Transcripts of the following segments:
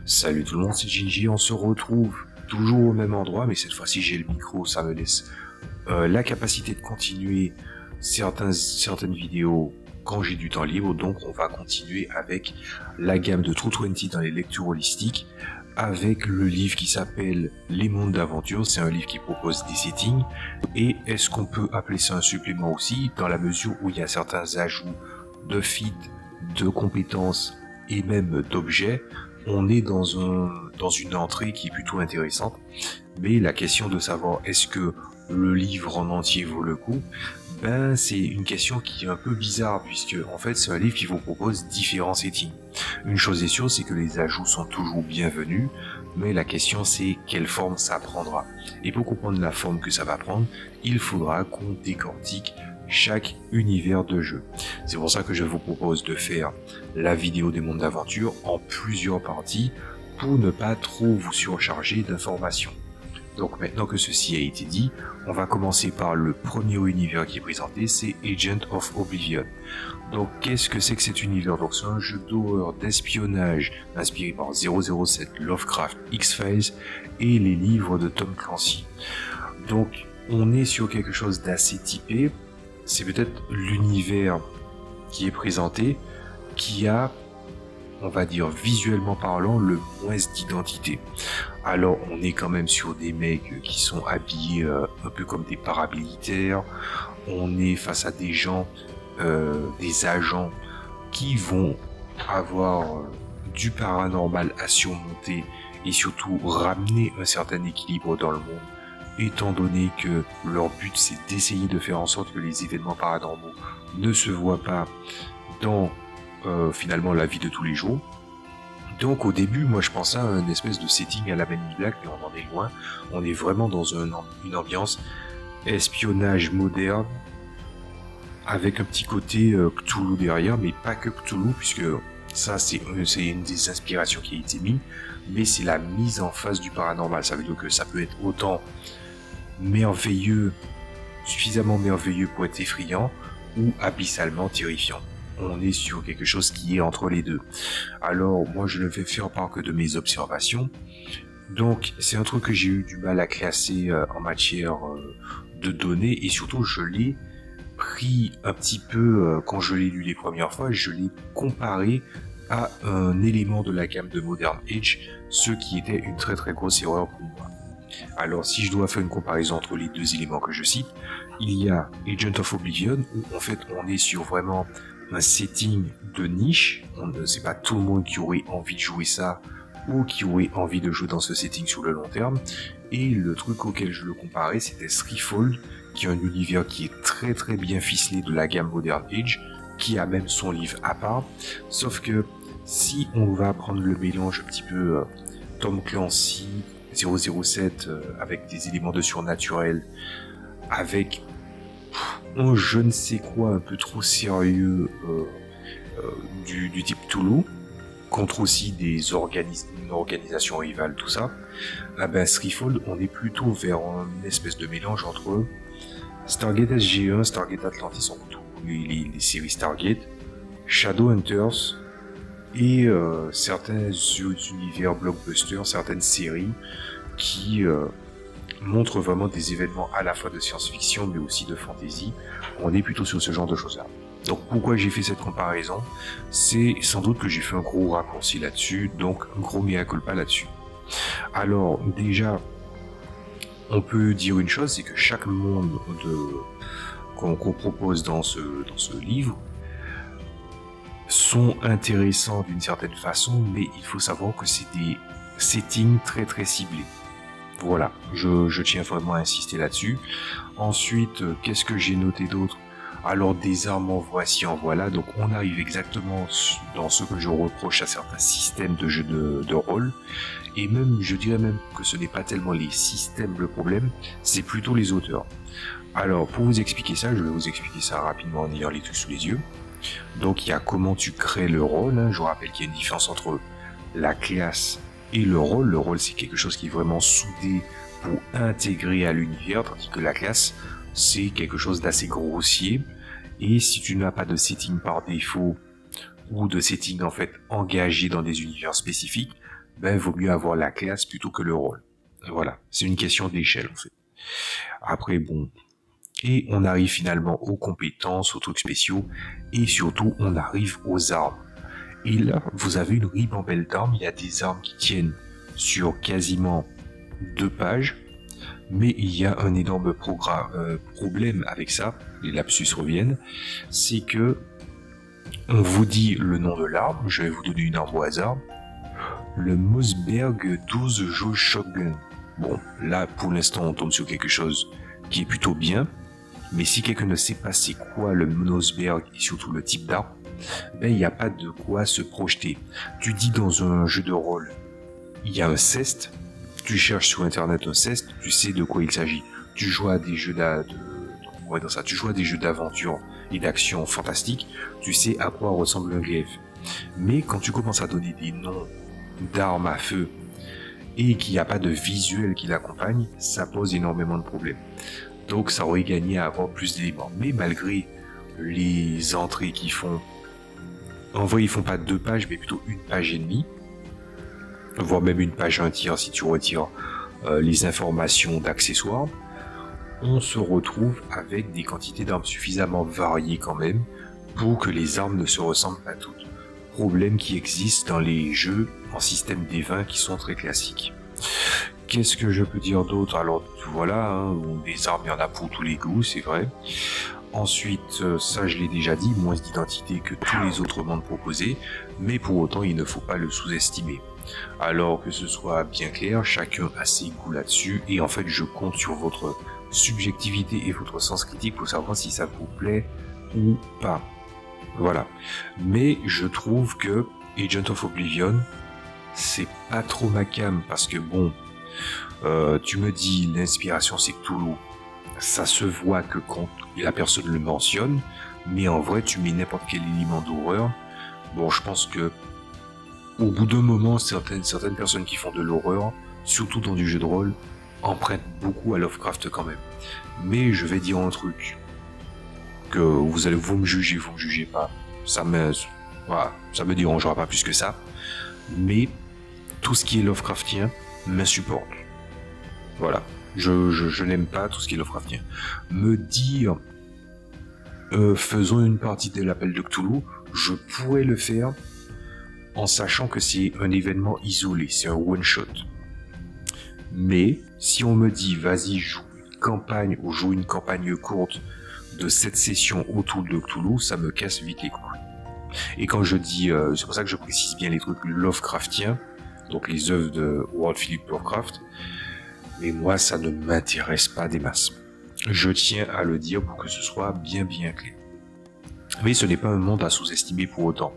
Salut tout le monde, c'est Ginji, on se retrouve toujours au même endroit, mais cette fois-ci j'ai le micro, ça me laisse la capacité de continuer certaines vidéos quand j'ai du temps libre, donc on va continuer avec la gamme de True 20 dans les lectures holistiques, avec le livre qui s'appelle Les mondes d'aventure. C'est un livre qui propose des settings, et est-ce qu'on peut appeler ça un supplément aussi, dans la mesure où il y a certains ajouts de feats, de compétences et même d'objets. On est dans une entrée qui est plutôt intéressante, mais la question de savoir est-ce que le livre en entier vaut le coup, ben c'est une question qui est un peu bizarre, puisque en fait c'est un livre qui vous propose différents settings. Une chose est sûre, c'est que les ajouts sont toujours bienvenus, mais la question c'est quelle forme ça prendra. Et pour comprendre la forme que ça va prendre, il faudra qu'on décortique chaque univers de jeu. C'est pour ça que je vous propose de faire la vidéo des mondes d'aventure en plusieurs parties pour ne pas trop vous surcharger d'informations. Donc maintenant que ceci a été dit, on va commencer par le premier univers qui est présenté, c'est Agent of Oblivion. Donc qu'est-ce que c'est que cet univers? Donc c'est un jeu d'horreur d'espionnage inspiré par 007, Lovecraft, X-Files et les livres de Tom Clancy. Donc on est sur quelque chose d'assez typé. C'est peut-être l'univers qui est présenté qui a, on va dire visuellement parlant, le moins d'identité. Alors on est quand même sur des mecs qui sont habillés un peu comme des paramilitaires, on est face à des gens, des agents qui vont avoir du paranormal à surmonter et surtout ramener un certain équilibre dans le monde, étant donné que leur but c'est d'essayer de faire en sorte que les événements paranormaux ne se voient pas dans finalement la vie de tous les jours. Donc au début, moi je pensais à une espèce de setting à la Men in Black, mais on en est loin. On est vraiment dans une ambiance espionnage moderne, avec un petit côté Cthulhu derrière, mais pas que Cthulhu, puisque ça c'est une des inspirations qui a été mise, mais c'est la mise en face du paranormal. Ça veut dire que ça peut être autant merveilleux, suffisamment merveilleux pour être effrayant, ou abyssalement terrifiant. On est sur quelque chose qui est entre les deux. Alors moi je ne vais faire part que de mes observations. Donc c'est un truc que j'ai eu du mal à classer en matière de données, et surtout je l'ai pris un petit peu quand je l'ai lu les premières fois, je l'ai comparé à un élément de la gamme de Modern Age, ce qui était une très très grosse erreur pour moi. Alors si je dois faire une comparaison entre les deux éléments que je cite, il y a Agent of Oblivion où en fait on est sur vraiment un setting de niche. C'est pas tout le monde qui aurait envie de jouer ça ou qui aurait envie de jouer dans ce setting sur le long terme. Et le truc auquel je le comparais, c'était Threefold, qui est un univers qui est très très bien ficelé de la gamme Modern Age, qui a même son livre à part. Sauf que si on va prendre le mélange un petit peu Tom Clancy, 007 avec des éléments de surnaturel, avec un je ne sais quoi un peu trop sérieux du type Cthulhu, contre aussi une organisation rivale, tout ça, ben Threefold, on est plutôt vers une espèce de mélange entre Stargate SG1, Stargate Atlantis, les séries Stargate, Shadowhunters, et certains univers blockbusters, certaines séries qui montrent vraiment des événements à la fois de science-fiction mais aussi de fantasy. On est plutôt sur ce genre de choses-là. Donc pourquoi j'ai fait cette comparaison? C'est sans doute que j'ai fait un gros raccourci là-dessus, donc un gros mea culpa là-dessus. Alors déjà, on peut dire une chose, c'est que chaque monde qu'on propose dans ce livre sont intéressants d'une certaine façon, mais il faut savoir que c'est des settings très très ciblés. Voilà, je tiens vraiment à insister là-dessus. Ensuite, qu'est-ce que j'ai noté d'autre? Alors des armes en voici en voilà, donc on arrive exactement dans ce que je reproche à certains systèmes de jeux de rôle, et même je dirais même que ce n'est pas tellement les systèmes le problème, c'est plutôt les auteurs. Alors pour vous expliquer ça, je vais vous expliquer ça rapidement en ayant les trucs sous les yeux. Donc il y a comment tu crées le rôle, hein. Je vous rappelle qu'il y a une différence entre la classe et le rôle. Le rôle c'est quelque chose qui est vraiment soudé pour intégrer à l'univers, tandis que la classe c'est quelque chose d'assez grossier, et si tu n'as pas de setting par défaut ou de setting en fait engagé dans des univers spécifiques, ben vaut mieux avoir la classe plutôt que le rôle. Voilà, c'est une question d'échelle en fait. Après bon, et on arrive finalement aux compétences, aux trucs spéciaux, et surtout on arrive aux armes. Et là, vous avez une ribambelle d'armes, il y a des armes qui tiennent sur quasiment 2 pages, mais il y a un énorme problème avec ça, les lapsus reviennent, c'est que on vous dit le nom de l'arme, je vais vous donner une arme au hasard, le Mossberg 12 Jauge Shotgun. Bon, là pour l'instant on tombe sur quelque chose qui est plutôt bien, mais si quelqu'un ne sait pas c'est quoi le Mossberg et surtout le type d'arme, ben il n'y a pas de quoi se projeter. Tu dis dans un jeu de rôle, il y a un ceste, tu cherches sur internet un ceste, tu sais de quoi il s'agit. Tu joues à des jeux tu joues à des jeux d'aventure et d'action fantastiques, tu sais à quoi ressemble un glaive. Mais quand tu commences à donner des noms d'armes à feu et qu'il n'y a pas de visuel qui l'accompagne, ça pose énormément de problèmes. Donc ça aurait gagné à avoir plus d'éléments. Mais malgré les entrées qu'ils font, en vrai ils font pas 2 pages mais plutôt 1 page et demie, voire même 1 page 1 tiers si tu retires les informations d'accessoires, on se retrouve avec des quantités d'armes suffisamment variées quand même pour que les armes ne se ressemblent pas toutes. Problème qui existe dans les jeux en système D20 qui sont très classiques. Qu'est-ce que je peux dire d'autre? Alors voilà, hein, des armes il y en a pour tous les goûts, c'est vrai. Ensuite, ça je l'ai déjà dit, moins d'identité que tous les autres mondes proposés, mais pour autant il ne faut pas le sous-estimer. Alors que ce soit bien clair, chacun a ses goûts là-dessus, et en fait je compte sur votre subjectivité et votre sens critique pour savoir si ça vous plaît ou pas. Voilà. Mais je trouve que Agent of Oblivion, c'est pas trop ma came, parce que bon, tu me dis l'inspiration c'est Cthulhu, ça se voit que quand la personne le mentionne, mais en vrai tu mets n'importe quel élément d'horreur, bon je pense que au bout d'un moment certaines personnes qui font de l'horreur, surtout dans du jeu de rôle, empruntent beaucoup à Lovecraft quand même. Mais je vais dire un truc, que vous me jugez pas, voilà, ça me dérangera pas plus que ça, mais tout ce qui est Lovecraftien m'insupporte. Voilà, je n'aime pas tout ce qui est Lovecraftien. Me dire faisons une partie de l'appel de Cthulhu, je pourrais le faire en sachant que c'est un événement isolé, c'est un one shot. Mais si on me dit vas-y joue une campagne ou joue une campagne courte de 7 sessions autour de Cthulhu, ça me casse vite les couilles. Et quand je dis, c'est pour ça que je précise bien les trucs Lovecraftiens, donc les œuvres de Howard Philip Lovecraft, mais moi ça ne m'intéresse pas des masses. Je tiens à le dire pour que ce soit bien clair. Mais ce n'est pas un monde à sous-estimer pour autant.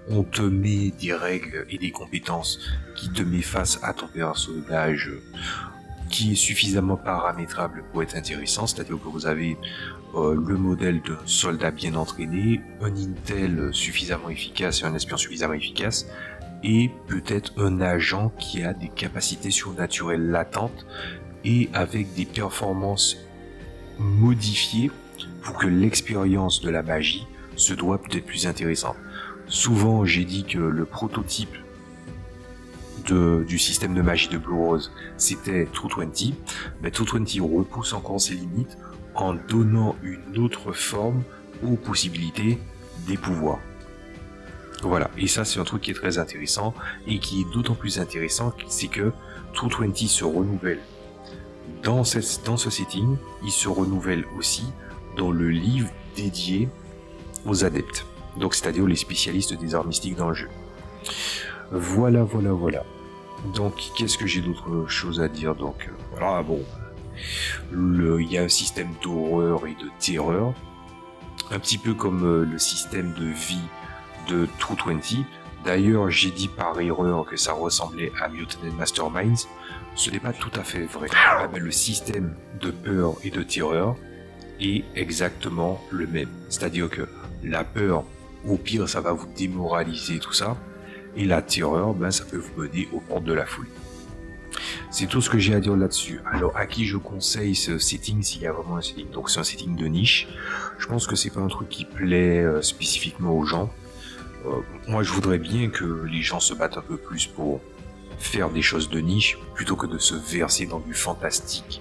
On te met des règles et des compétences qui te met face à ton personnage qui est suffisamment paramétrable pour être intéressant, c'est-à-dire que vous avez le modèle d'un soldat bien entraîné, un intel suffisamment efficace et un espion suffisamment efficace, et peut-être un agent qui a des capacités surnaturelles latentes et avec des performances modifiées pour que l'expérience de la magie se doit peut-être plus intéressante. Souvent j'ai dit que le prototype du système de magie de Blue Rose c'était True 20, mais True 20 repousse encore ses limites en donnant une autre forme aux possibilités des pouvoirs. Voilà, et ça c'est un truc qui est très intéressant, et qui est d'autant plus intéressant, c'est que True 20 se renouvelle dans ce setting, il se renouvelle aussi dans le livre dédié aux adeptes, donc c'est-à-dire les spécialistes des arts mystiques dans le jeu. Voilà. Donc qu'est-ce que j'ai d'autre chose à dire? Donc voilà, bon, il y a un système d'horreur et de terreur, un petit peu comme le système de vie de True 20. D'ailleurs, j'ai dit par erreur que ça ressemblait à Mutant Masterminds. Ce n'est pas tout à fait vrai. Le système de peur et de terreur est exactement le même. C'est-à-dire que la peur, au pire, ça va vous démoraliser, tout ça. Et la terreur, ben, ça peut vous mener aux portes de la folie. C'est tout ce que j'ai à dire là-dessus. Alors, à qui je conseille ce setting, s'il y a vraiment un setting? Donc, c'est un setting de niche. Je pense que c'est pas un truc qui plaît spécifiquement aux gens. Moi, je voudrais bien que les gens se battent un peu plus pour faire des choses de niche plutôt que de se verser dans du fantastique.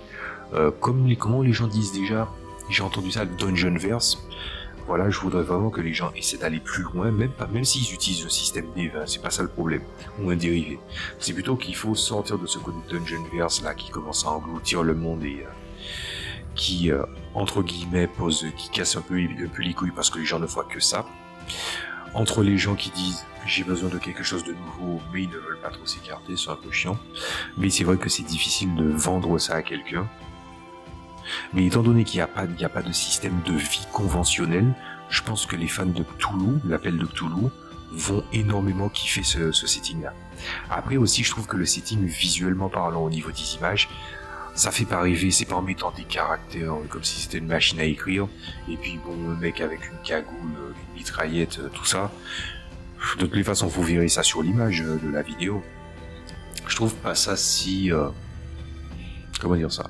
Comment les gens disent déjà, j'ai entendu ça, le Dungeonverse. Voilà, je voudrais vraiment que les gens essaient d'aller plus loin, même s'ils utilisent le système D20, c'est pas ça le problème, ou un dérivé. C'est plutôt qu'il faut sortir de ce côté Dungeonverse là qui commence à engloutir le monde et qui entre guillemets qui casse un peu les couilles parce que les gens ne voient que ça. Entre les gens qui disent j'ai besoin de quelque chose de nouveau, mais ils ne veulent pas trop s'écarter, c'est un peu chiant. Mais c'est vrai que c'est difficile de vendre ça à quelqu'un. Mais étant donné qu'il n'y a pas de système de vie conventionnel, je pense que les fans de Cthulhu, l'appel de Cthulhu, vont énormément kiffer ce setting-là. Après aussi, je trouve que le setting, visuellement parlant, au niveau des images, ça fait pas rêver, c'est pas en mettant des caractères comme si c'était une machine à écrire, et puis bon, le mec avec une cagoule, une mitraillette, tout ça. De toutes les façons, vous verrez ça sur l'image de la vidéo. Je trouve pas ça si... comment dire ça?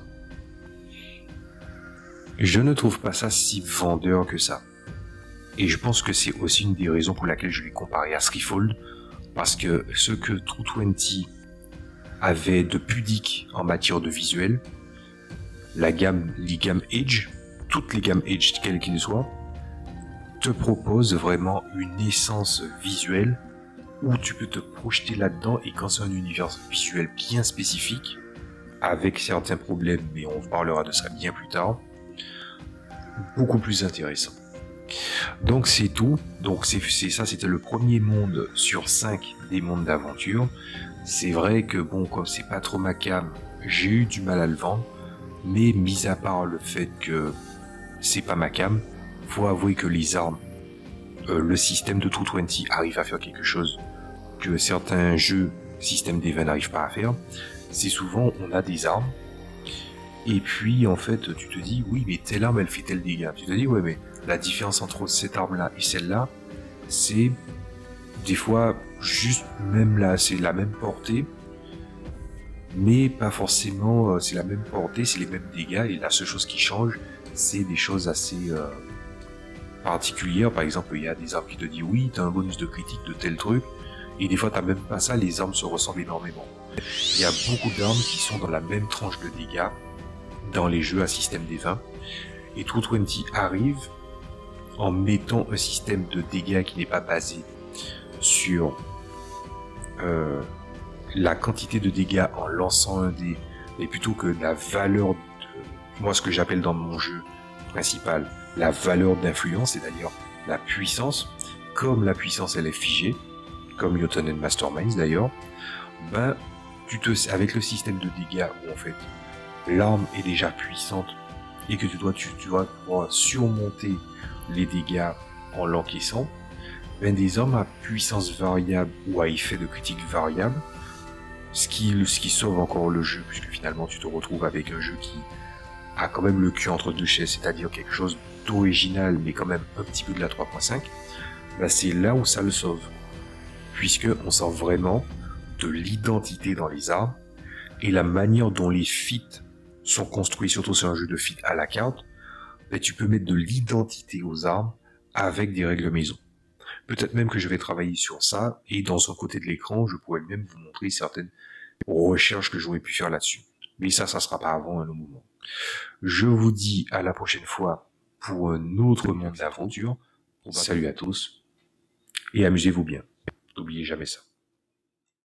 Je ne trouve pas ça si vendeur que ça. Et je pense que c'est aussi une des raisons pour laquelle je l'ai comparé à Threefold, parce que ce que True20 avait de pudique en matière de visuel, les gammes Age, toutes les gammes Age, quelles qu'elles soient, te proposent vraiment une essence visuelle où tu peux te projeter là-dedans, et quand c'est un univers visuel bien spécifique, avec certains problèmes, mais on parlera de ça bien plus tard, beaucoup plus intéressant. Donc c'est tout. Donc c'est ça, c'était le premier monde sur 5 des mondes d'aventure. C'est vrai que bon, comme c'est pas trop ma cam, j'ai eu du mal à le vendre, mais mis à part le fait que c'est pas ma cam, faut avouer que les armes, le système de True20 arrive à faire quelque chose que certains jeux système D20 n'arrivent pas à faire. C'est souvent on a des armes, et puis en fait tu te dis oui mais telle arme elle fait tel dégât. Tu te dis ouais mais la différence entre cette arme là et celle-là, c'est des fois juste même là, c'est la même portée, mais pas forcément c'est la même portée, c'est les mêmes dégâts, et la seule chose qui change, c'est des choses assez particulières. Par exemple, il y a des armes qui te disent oui, t'as un bonus de critique de tel truc, et des fois t'as même pas ça, les armes se ressemblent énormément. Il y a beaucoup d'armes qui sont dans la même tranche de dégâts dans les jeux à système D20, et True20 arrive en mettant un système de dégâts qui n'est pas basé sur la quantité de dégâts en lançant un dé, mais plutôt que la valeur de, moi ce que j'appelle dans mon jeu principal, la valeur d'influence, c'est-à-dire la puissance. Comme la puissance elle est figée, comme Jotun and Masterminds d'ailleurs, ben avec le système de dégâts où en fait l'arme est déjà puissante et que tu dois pouvoir surmonter les dégâts en l'encaissant, ben des armes à puissance variable ou à effet de critique variable, ce qui sauve encore le jeu, puisque finalement tu te retrouves avec un jeu qui a quand même le cul entre deux chaises, c'est-à-dire quelque chose d'original mais quand même un petit peu de la 3.5, ben c'est là où ça le sauve, puisque on sent vraiment de l'identité dans les armes, et la manière dont les feats sont construits, surtout sur un jeu de feats à la carte, ben tu peux mettre de l'identité aux armes avec des règles maison. Peut-être même que je vais travailler sur ça, et dans un côté de l'écran, je pourrais même vous montrer certaines recherches que j'aurais pu faire là-dessus. Mais ça sera pas avant un autre moment. Je vous dis à la prochaine fois pour un autre monde d'aventure. Salut à tous, et amusez-vous bien. N'oubliez jamais ça.